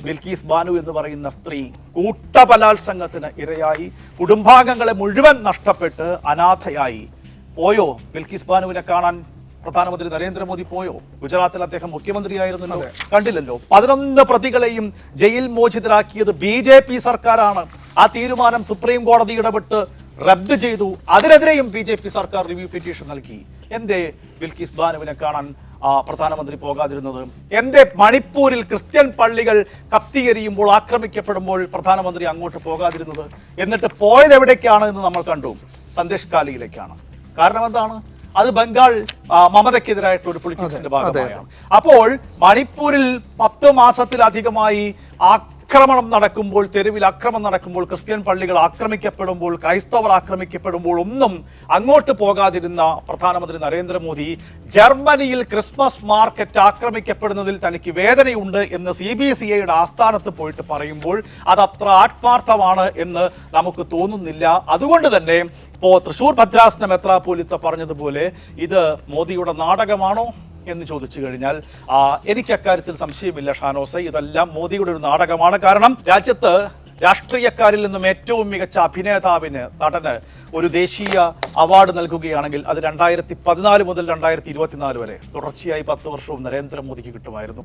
ബിൽക്കീസ് ബാനു എന്ന് പറയുന്ന സ്ത്രീ കൂട്ടബലാത്സംഗത്തിന് ഇരയായി കുടുംബാംഗങ്ങളെ മുഴുവൻ നഷ്ടപ്പെട്ട് അനാഥയായി. പോയോ ബിൽക്കീസ് ബാനുവിനെ കാണാൻ പ്രധാനമന്ത്രി നരേന്ദ്രമോദി? പോയോ? ഗുജറാത്തിൽ അദ്ദേഹം മുഖ്യമന്ത്രിയായിരുന്നല്ലോ, കണ്ടില്ലല്ലോ. 11 പ്രതികളെയും ജയിൽ മോചിതരാക്കിയത് BJP സർക്കാരാണ്. ആ തീരുമാനം സുപ്രീം കോടതി ഇടപെട്ട് റദ്ദ് ചെയ്തു. അതിനെതിരെയും BJP സർക്കാർ റിവ്യൂ പെറ്റീഷൻ നൽകി. എന്തേ ബിൽക്കീസ് ബാനുവിനെ കാണാൻ പ്രധാനമന്ത്രി പോകാതിരുന്നത്? എന്തേ മണിപ്പൂരിൽ ക്രിസ്ത്യൻ പള്ളികൾ കത്തിയെരിയുമ്പോൾ, ആക്രമിക്കപ്പെടുമ്പോൾ പ്രധാനമന്ത്രി അങ്ങോട്ട് പോകാതിരുന്നത്? എന്നിട്ട് പോയത് എവിടേക്കാണ് എന്ന് നമ്മൾ കണ്ടു, സന്ദേശ് കാലിയിലേക്കാണ്. കാരണം എന്താണ്? അത് ബംഗാൾ മമതയ്ക്കെതിരായിട്ടുള്ള ഒരു പൊളിറ്റിക്സിന്റെ ഭാഗമായാണ്. അപ്പോൾ മണിപ്പൂരിൽ 10 മാസത്തിലധികമായി ആക്രമണം നടക്കുമ്പോൾ, തെരുവിൽ ആക്രമണം നടക്കുമ്പോൾ, ക്രിസ്ത്യൻ പള്ളികൾ ആക്രമിക്കപ്പെടുമ്പോൾ, ക്രൈസ്തവർ ആക്രമിക്കപ്പെടുമ്പോൾ ഒന്നും അങ്ങോട്ട് പോകാതിരുന്ന പ്രധാനമന്ത്രി നരേന്ദ്രമോദി ജർമ്മനിയിൽ ക്രിസ്മസ് മാർക്കറ്റ് ആക്രമിക്കപ്പെടുന്നതിൽ തനിക്ക് വേദനയുണ്ട് എന്ന് CBCIയുടെ ആസ്ഥാനത്ത് പോയിട്ട് പറയുമ്പോൾ അതത്ര ആത്മാർത്ഥമാണ് എന്ന് നമുക്ക് തോന്നുന്നില്ല. അതുകൊണ്ട് തന്നെ ഇപ്പോൾ തൃശൂർ ഭദ്രാസന മെത്രാപ്പോലീത്ത പറഞ്ഞതുപോലെ ഇത് മോദിയുടെ നാടകമാണോ എന്ന് ചോദിച്ചു കഴിഞ്ഞാൽ എനിക്ക് അക്കാര്യത്തിൽ സംശയമില്ല ഷാനോസെ. ഇതെല്ലാം മോദിയുടെ ഒരു നാടകമാണ്. കാരണം രാജ്യത്ത് രാഷ്ട്രീയക്കാരിൽ നിന്നും ഏറ്റവും മികച്ച അഭിനേതാവിന്, നടന് ഒരു ദേശീയ അവാർഡ് നൽകുകയാണെങ്കിൽ അത് 2014 മുതൽ 2024 വരെ തുടർച്ചയായി 10 വർഷവും നരേന്ദ്രമോദിക്ക് കിട്ടുമായിരുന്നു.